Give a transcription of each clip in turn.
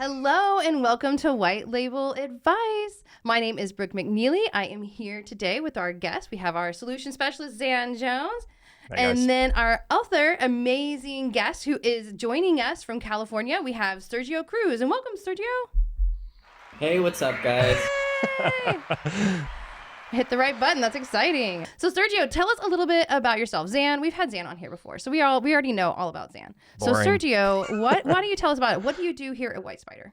Hello and welcome to White Label Advice. My name is Brooke McNeely. I am here today with our guest. We have our solution specialist, Zan Jones, Hi, guys. and then our other amazing guest who is joining us from California. We have Sergio Cruz, and welcome, Sergio. Hey, what's up, guys? Yay! Hit the right button. That's exciting. So, Sergio, tell us a little bit about yourself. Zan, we've had Zan on here before, so we already know all about Zan. So, Boring. Sergio, why don't you tell us about it? What do you do here at WhyteSpyder?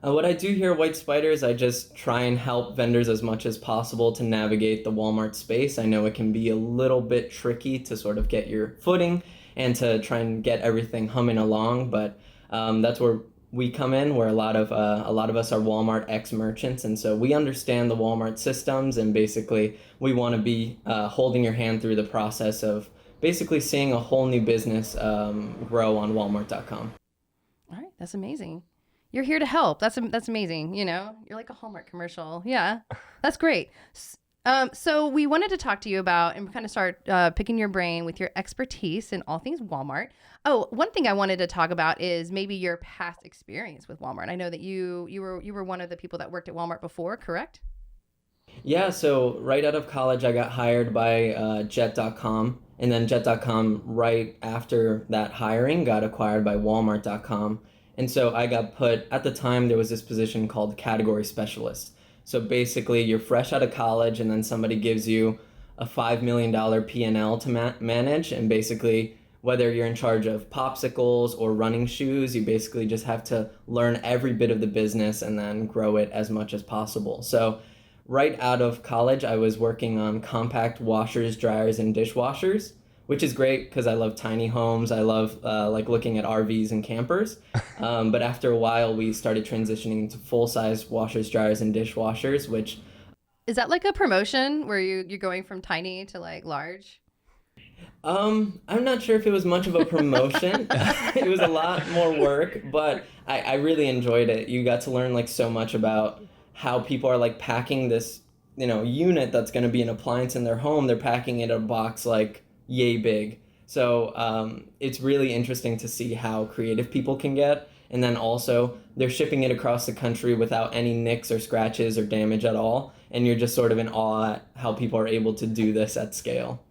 What I do here at WhyteSpyder is I just try and help vendors as much as possible to navigate the Walmart space. I know it can be a little bit tricky to sort of get your footing and to try and get everything humming along, but that's where we come in, where a lot of us are Walmart ex-merchants, and so we understand the Walmart systems, and basically we want to be holding your hand through the process of basically seeing a whole new business grow on Walmart.com. All right, that's amazing. You're here to help. That's amazing. You know, you're like a Hallmark commercial. Yeah, that's great. So we wanted to talk to you about and kind of start picking your brain with your expertise in all things Walmart. Oh, one thing I wanted to talk about is maybe your past experience with Walmart. I know that you were one of the people that worked at Walmart before, correct? Yeah, so right out of college, I got hired by Jet.com, and then Jet.com, right after that hiring, got acquired by Walmart.com. And so I got put, at the time, there was this position called category specialist. So basically, you're fresh out of college, and then somebody gives you a $5 million P&L to manage, and basically, whether you're in charge of popsicles or running shoes, you basically just have to learn every bit of the business and then grow it as much as possible. So right out of college, I was working on compact washers, dryers, and dishwashers, which is great because I love tiny homes. I love like looking at RVs and campers. But after a while, we started transitioning into full-size washers, dryers, and dishwashers, which Is that like a promotion where you're going from tiny to like large? I'm not sure if it was much of a promotion. It was a lot more work, but I really enjoyed it. You got to learn like so much about how people are like packing this, unit that's going to be an appliance in their home. They're packing it in a box like yay big. So it's really interesting to see how creative people can get. And then also they're shipping it across the country without any nicks or scratches or damage at all. And you're just sort of in awe at how people are able to do this at scale.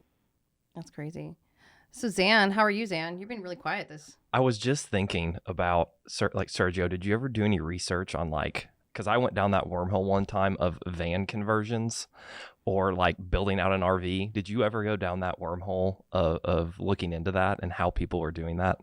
That's crazy. So Zan, how are you, Zan? You've been really quiet this. I was just thinking about, like, Sergio, did you ever do any research on, like, because I went down that wormhole one time of van conversions or like building out an RV. Did you ever go down that wormhole of looking into that and how people were doing that?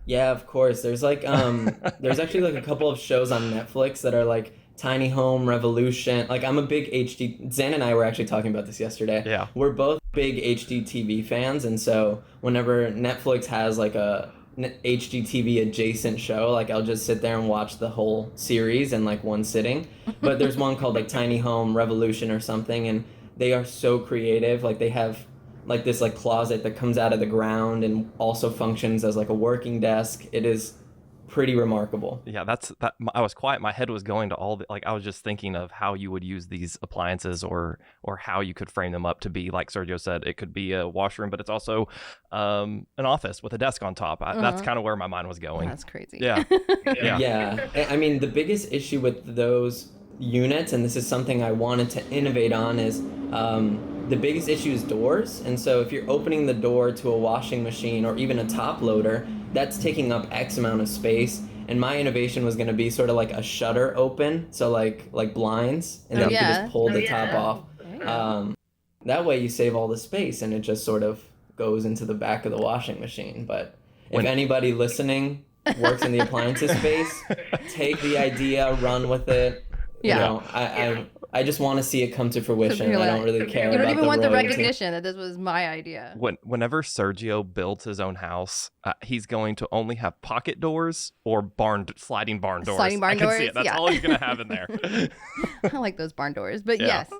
Yeah, of course. There's like there's actually like a couple of shows on Netflix that are like Tiny Home Revolution. Like I'm a big HD Zan and I were actually talking about this yesterday. Yeah. We're both big HGTV fans, and so whenever Netflix has like a HGTV adjacent show, like I'll just sit there and watch the whole series in like one sitting. But there's one called like Tiny Home Revolution or something, and they are so creative. Like they have like this like closet that comes out of the ground and also functions as like a working desk. It is pretty remarkable. Yeah, that's that. I was quiet. My head was going to all the, like, I was just thinking of how you would use these appliances or how you could frame them up to be, like Sergio said, it could be a washroom, but it's also an office with a desk on top. That's kind of where my mind was going. That's crazy. Yeah. Yeah. Yeah. I mean, the biggest issue with those units, and this is something I wanted to innovate on, is the biggest issue is doors. And so if you're opening the door to a washing machine or even a top loader, that's taking up X amount of space. And my innovation was going to be sort of like a shutter open, so like blinds, and then you can just pull the top off. There you go. That way you save all the space, and it just sort of goes into the back of the washing machine. But if anybody listening works in the appliances space, take the idea, run with it. Yeah. You know, I just want to see it come to fruition. You're I like- don't really care You about don't even want the royalty. recognition that this was my idea. Whenever Sergio builds his own house, he's going to only have pocket doors or sliding barn doors. Sliding barn I can see doors, it. That's yeah. all he's going to have in there. I like those barn doors, but Yeah. yes.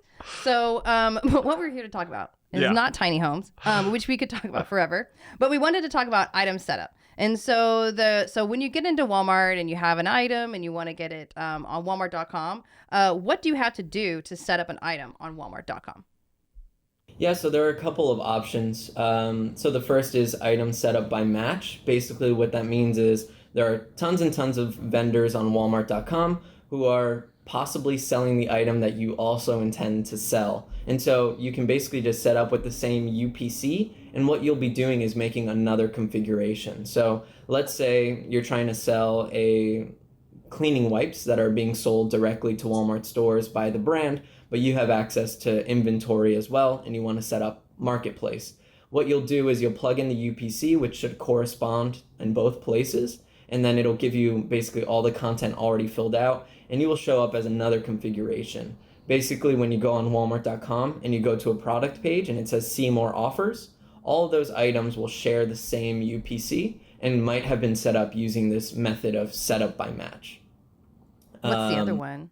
So what we're here to talk about is Yeah. not tiny homes, which we could talk about forever, but we wanted to talk about item setup. And so when you get into Walmart and you have an item and you want to get it on Walmart.com, what do you have to do to set up an item on Walmart.com? Yeah, so there are a couple of options. So the first is item setup by match. Basically, what that means is there are tons and tons of vendors on Walmart.com who are possibly selling the item that you also intend to sell. And so you can basically just set up with the same UPC, and what you'll be doing is making another configuration. So let's say you're trying to sell a cleaning wipes that are being sold directly to Walmart stores by the brand, but you have access to inventory as well, and you want to set up marketplace. What you'll do is you'll plug in the UPC, which should correspond in both places, and then it'll give you basically all the content already filled out, and you will show up as another configuration. Basically, when you go on Walmart.com and you go to a product page and it says see more offers, all of those items will share the same UPC and might have been set up using this method of setup by match. What's the other one?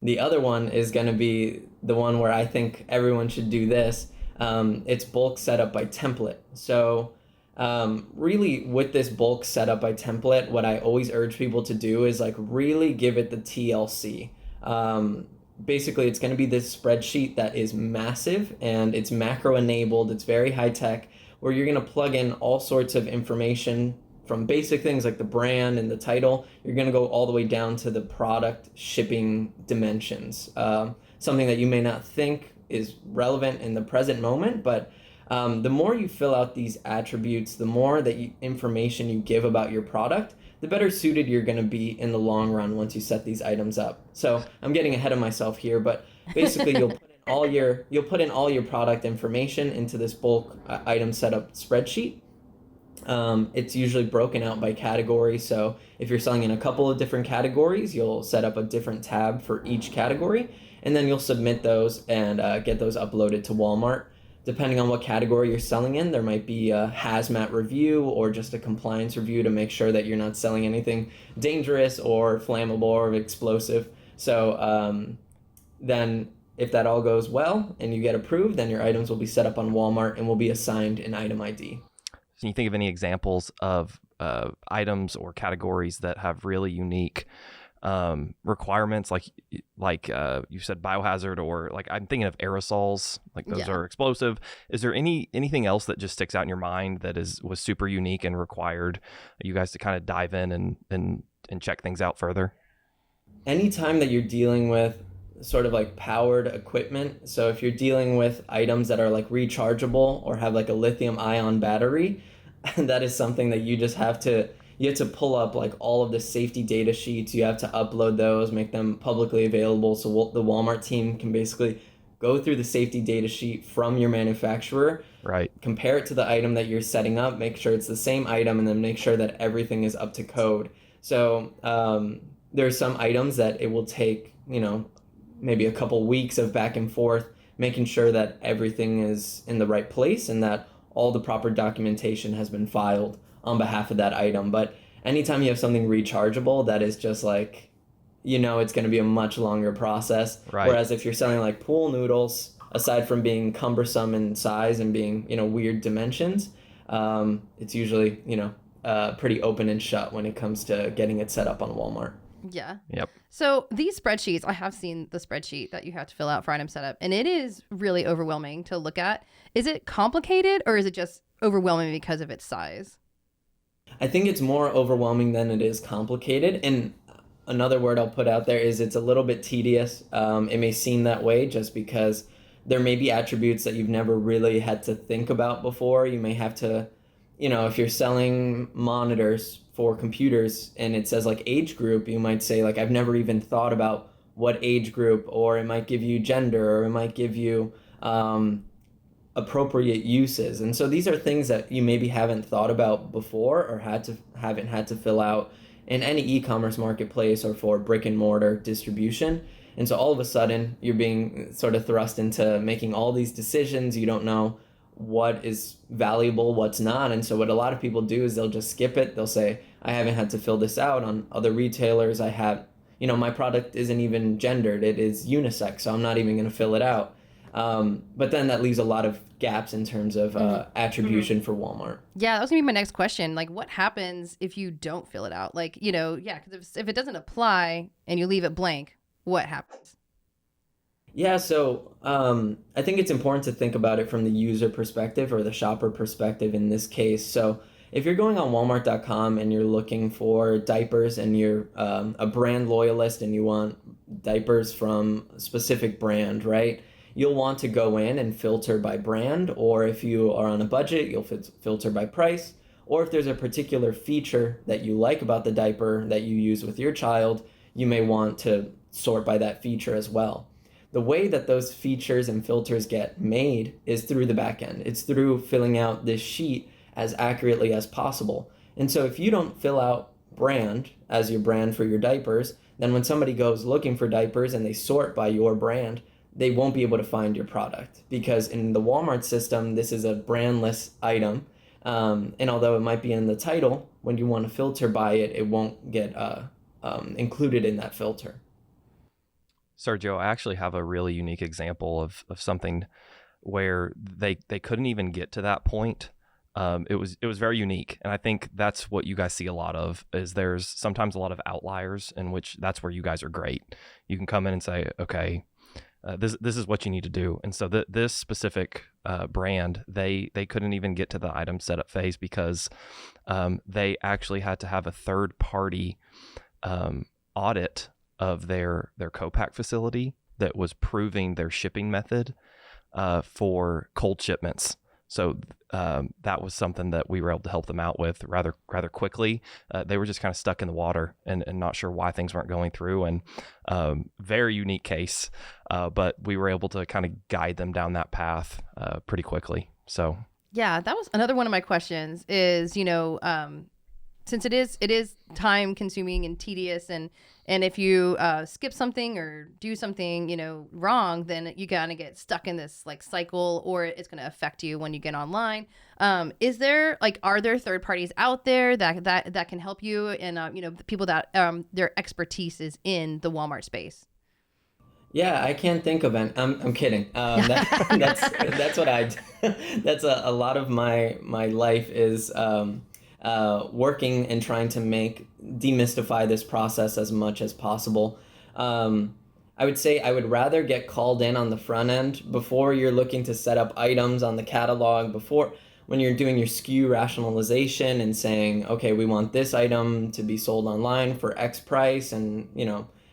The other one is going to be the one where I think everyone should do this. It's bulk setup by template. So really with this bulk setup by template, what I always urge people to do is like really give it the TLC. Basically, it's going to be this spreadsheet that is massive and it's macro enabled. It's very high tech, where you're going to plug in all sorts of information from basic things like the brand and the title. You're going to go all the way down to the product shipping dimensions. Something that you may not think is relevant in the present moment, but the more you fill out these attributes, the more that information you give about your product, the better suited you're going to be in the long run once you set these items up. So I'm getting ahead of myself here, but basically you'll put in all your product information into this bulk item setup spreadsheet. It's usually broken out by category. So if you're selling in a couple of different categories, you'll set up a different tab for each category, and then you'll submit those and get those uploaded to Walmart. Depending on what category you're selling in, there might be a hazmat review or just a compliance review to make sure that you're not selling anything dangerous or flammable or explosive. So then if that all goes well and you get approved, then your items will be set up on Walmart and will be assigned an item ID. Can you think of any examples of items or categories that have really unique requirements, like you said biohazard, or like I'm thinking of aerosols, like those are explosive. Is there anything else that just sticks out in your mind that was super unique and required you guys to kind of dive in and check things out further? Anytime that you're dealing with sort of like powered equipment, so if you're dealing with items that are like rechargeable or have like a lithium ion battery, that is something that you just have to pull up like all of the safety data sheets. You have to upload those, make them publicly available, so the Walmart team can basically go through the safety data sheet from your manufacturer, right? Compare it to the item that you're setting up, make sure it's the same item, and then make sure that everything is up to code. So there's some items that it will take, maybe a couple weeks of back and forth, making sure that everything is in the right place and that all the proper documentation has been filed on behalf of that item. But anytime you have something rechargeable, that is just like, it's going to be a much longer process. Right. Whereas if you're selling like pool noodles, aside from being cumbersome in size and being, weird dimensions, it's usually, pretty open and shut when it comes to getting it set up on Walmart. Yeah. Yep. So these spreadsheets, I have seen the spreadsheet that you have to fill out for item setup, and it is really overwhelming to look at. Is it complicated, or is it just overwhelming because of its size? I think it's more overwhelming than it is complicated. And another word I'll put out there is it's a little bit tedious. It may seem that way just because there may be attributes that you've never really had to think about before. You may have to, if you're selling monitors for computers and it says like age group, you might say like, I've never even thought about what age group, or it might give you gender, or it might give you appropriate uses. And so these are things that you maybe haven't thought about before or haven't had to fill out in any e-commerce marketplace or for brick and mortar distribution. And so all of a sudden you're being sort of thrust into making all these decisions. You don't know what is valuable, what's not. And so what a lot of people do is they'll just skip it. They'll say, I haven't had to fill this out on other retailers. I have, my product isn't even gendered. It is unisex, so I'm not even going to fill it out. But then that leaves a lot of gaps in terms of attribution for Walmart. Yeah, that was gonna be my next question. Like, what happens if you don't fill it out? Like, because if it doesn't apply and you leave it blank, what happens? Yeah, so I think it's important to think about it from the user perspective or the shopper perspective in this case. So if you're going on Walmart.com and you're looking for diapers and you're a brand loyalist and you want diapers from a specific brand, right? You'll want to go in and filter by brand, or if you are on a budget, you'll filter by price, or if there's a particular feature that you like about the diaper that you use with your child, you may want to sort by that feature as well. The way that those features and filters get made is through the back end. It's through filling out this sheet as accurately as possible. And so if you don't fill out brand as your brand for your diapers, then when somebody goes looking for diapers and they sort by your brand, they won't be able to find your product, because in the Walmart system, this is a brandless item. And although it might be in the title, when you want to filter by it, it won't get included in that filter. Sergio, I actually have a really unique example of something where they couldn't even get to that point. It was very unique, and I think that's what you guys see a lot of. Is there's sometimes a lot of outliers in which that's where you guys are great. You can come in and say, okay, this is what you need to do. And so this specific brand, they couldn't even get to the item setup phase because they actually had to have a third party audit of their co-pack facility that was proving their shipping method for cold shipments. So that was something that we were able to help them out with rather quickly. They were just kind of stuck in the water and not sure why things weren't going through, and very unique case, but we were able to kind of guide them down that path pretty quickly. So yeah, that was another one of my questions is, since it is time consuming and tedious, and if you skip something or do something, wrong, then you kind of get stuck in this like cycle, or it's going to affect you when you get online. Are there third parties out there that can help you, and the people that their expertise is in the Walmart space? Yeah, I can't think of any. I'm kidding. That's what I. That's a lot of my life is. Working and trying to demystify this process as much as possible. I would say I would rather get called in on the front end before you're looking to set up items on the catalog, when you're doing your SKU rationalization and saying, okay, we want this item to be sold online for X price and,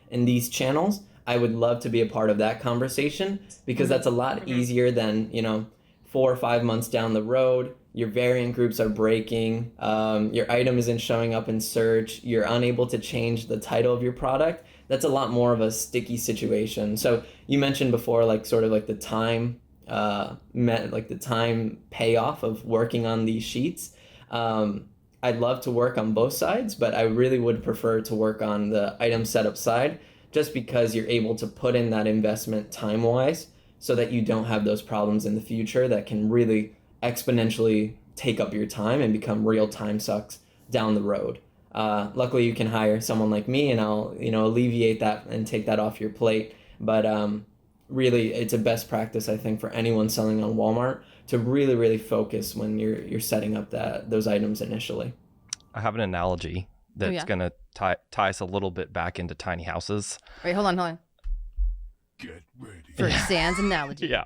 in these channels. I would love to be a part of that conversation, because that's a lot easier than, 4 or 5 months down the road. Your variant groups are breaking, your item isn't showing up in search, you're unable to change the title of your product. That's a lot more of a sticky situation. So you mentioned before, the time, the time payoff of working on these sheets. I'd love to work on both sides, but I really would prefer to work on the item setup side, just because you're able to put in that investment time-wise so that you don't have those problems in the future that can really exponentially take up your time and become real time sucks down the road. Luckily, you can hire someone like me, and I'll alleviate that and take that off your plate. But really, it's a best practice, I think, for anyone selling on Walmart to really, really focus when you're setting up those items initially. I have an analogy that's going to tie us a little bit back into tiny houses. Wait, hold on. Get ready for Zan's analogy. Yeah.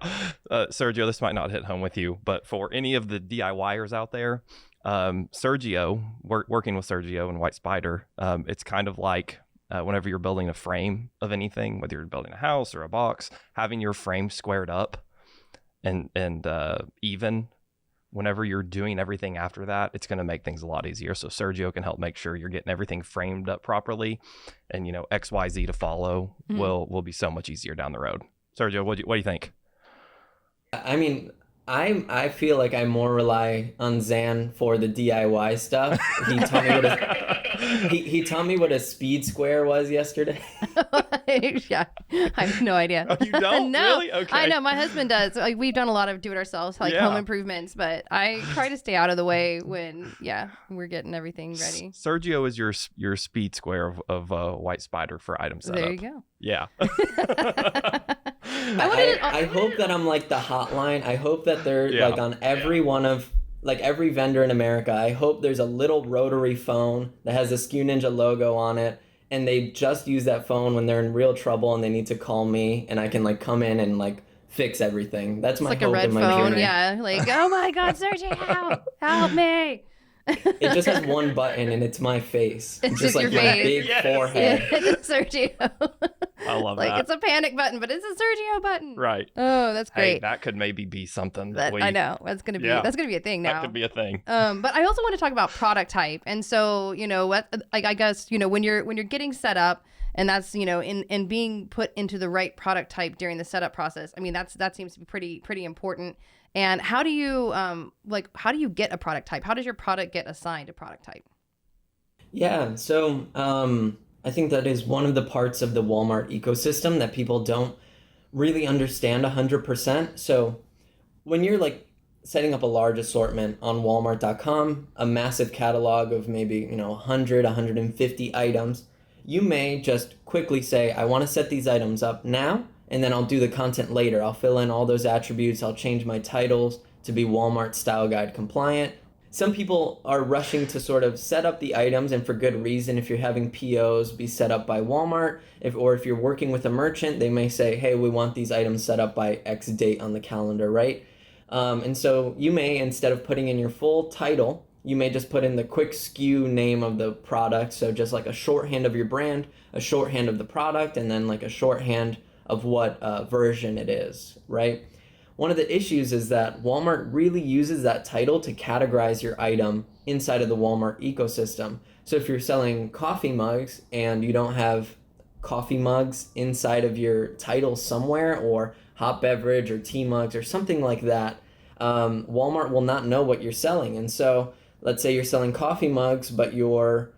Sergio, this might not hit home with you, but for any of the DIYers out there, Sergio, working with Sergio and WhyteSpyder, it's kind of like whenever you're building a frame of anything, whether you're building a house or a box, having your frame squared up and even. Whenever you're doing everything after that, it's going to make things a lot easier. So Sergio can help make sure you're getting everything framed up properly, and XYZ to follow will be so much easier down the road. Sergio, what do you think? I mean, I feel like I more rely on Zan for the DIY stuff. He taught me what a speed square was yesterday. Yeah, I have no idea. Oh, you don't? No, really? Okay. I know my husband does. We've done a lot of do-it-ourselves, home improvements, but I try to stay out of the way when we're getting everything ready. Sergio is your speed square of WhyteSpyder for item setup. There you go. Yeah. I hope that I'm like the hotline. I hope that they're like on every one of every vendor in America. I hope there's a little rotary phone that has a SKU Ninja logo on it, and they just use that phone when they're in real trouble and they need to call me, and I can come in and fix everything. That's my hope a red and my phone, dream. yeah. Oh my God, Sergio, help me. It just has one button and it's my face. It's just just like your my face. big Yes. forehead. It's Sergio. I love Like that. it's a panic button, but it's a Sergio button. Right. Oh, that's Hey, great. that could maybe be something that That, we. I know that's gonna be Yeah. a thing now. That could be a thing. But I also want to talk about product type, and so what, like I guess when you're getting set up, and that's in being put into the right product type during the setup process. I mean that seems to be pretty important. And how do you how do you get a product type? How does your product get assigned a product type? Yeah, so I think that is one of the parts of the Walmart ecosystem that people don't really understand 100%. So when you're like setting up a large assortment on Walmart.com, a massive catalog of maybe 100, 150 items, you may just quickly say, I want to set these items up now, and then I'll do the content later. I'll fill in all those attributes. I'll change my titles to be Walmart Style Guide compliant. Some people are rushing to sort of set up the items, and for good reason. If you're having POs be set up by Walmart, or if you're working with a merchant, they may say, hey, we want these items set up by X date on the calendar, right? And so you may, instead of putting in your full title, you may just put in the quick SKU name of the product. So just like a shorthand of your brand, a shorthand of the product, and then like a shorthand of what version it is, right? One of the issues is that Walmart really uses that title to categorize your item inside of the Walmart ecosystem. So if you're selling coffee mugs and you don't have coffee mugs inside of your title somewhere, or hot beverage or tea mugs or something like that, Walmart will not know what you're selling. And so let's say you're selling coffee mugs, but the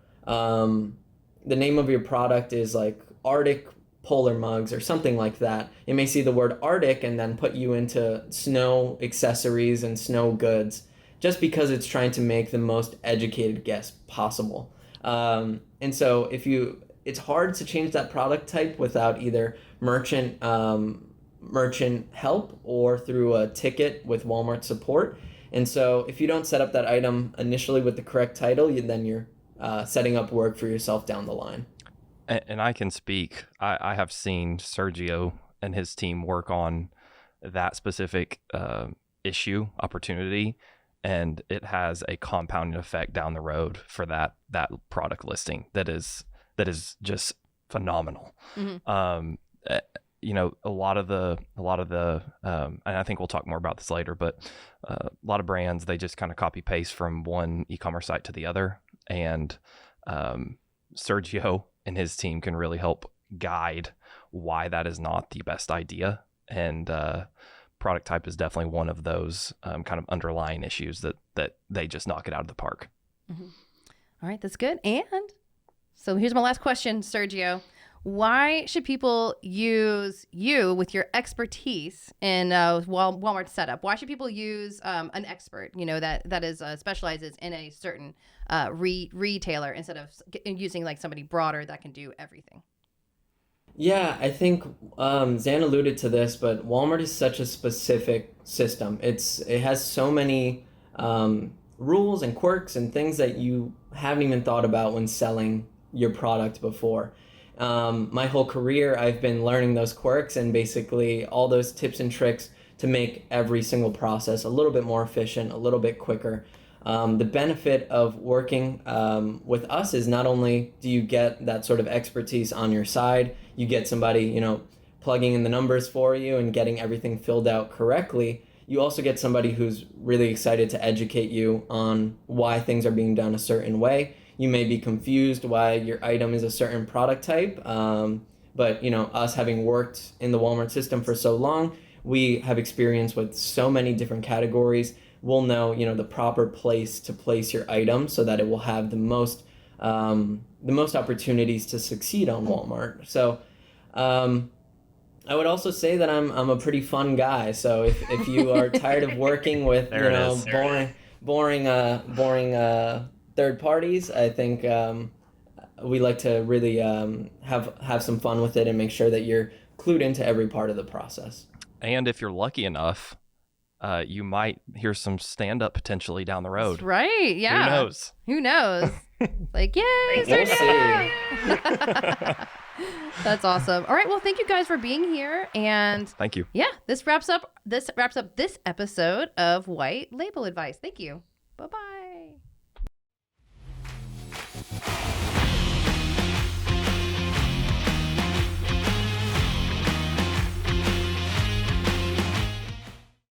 name of your product is like Arctic polar mugs or something like that. It may see the word Arctic and then put you into snow accessories and snow goods, just because it's trying to make the most educated guess possible. And so it's hard to change that product type without either merchant help or through a ticket with Walmart support. And so if you don't set up that item initially with the correct title, then you're setting up work for yourself down the line. And I can speak. I have seen Sergio and his team work on that specific opportunity, and it has a compounding effect down the road for that product listing that is just phenomenal. Mm-hmm. A lot of the and I think we'll talk more about this later, but a lot of brands, they just kind of copy paste from one e-commerce site to the other, and Sergio and his team can really help guide why that is not the best idea. And product type is definitely one of those kind of underlying issues that they just knock it out of the park. Mm-hmm. All right, that's good. And so here's my last question, Sergio. Why should people use you with your expertise in Walmart setup? Why should people use an expert, that is specializes in a certain retailer, instead of using like somebody broader that can do everything? Yeah, I think Zan alluded to this, but Walmart is such a specific system. It has so many rules and quirks and things that you haven't even thought about when selling your product before. My whole career, I've been learning those quirks and basically all those tips and tricks to make every single process a little bit more efficient, a little bit quicker. The benefit of working with us is not only do you get that sort of expertise on your side, you get somebody, plugging in the numbers for you and getting everything filled out correctly. You also get somebody who's really excited to educate you on why things are being done a certain way. You may be confused why your item is a certain product type, but us having worked in the Walmart system for so long, we have experience with so many different categories. We'll know, the proper place to place your item so that it will have the most opportunities to succeed on Walmart. So, I would also say that I'm a pretty fun guy. So if you are tired of working with boring third parties, I think we like to really have some fun with it and make sure that you're clued into every part of the process. And if you're lucky enough, you might hear some stand-up potentially down the road. That's right. Yeah. Who knows? Who knows? Like, yay, We'll see. That's awesome. All right. Well, thank you guys for being here. And Thank you. yeah, this wraps up this episode of Whyte Label Advice. Thank you. Bye-bye. ready.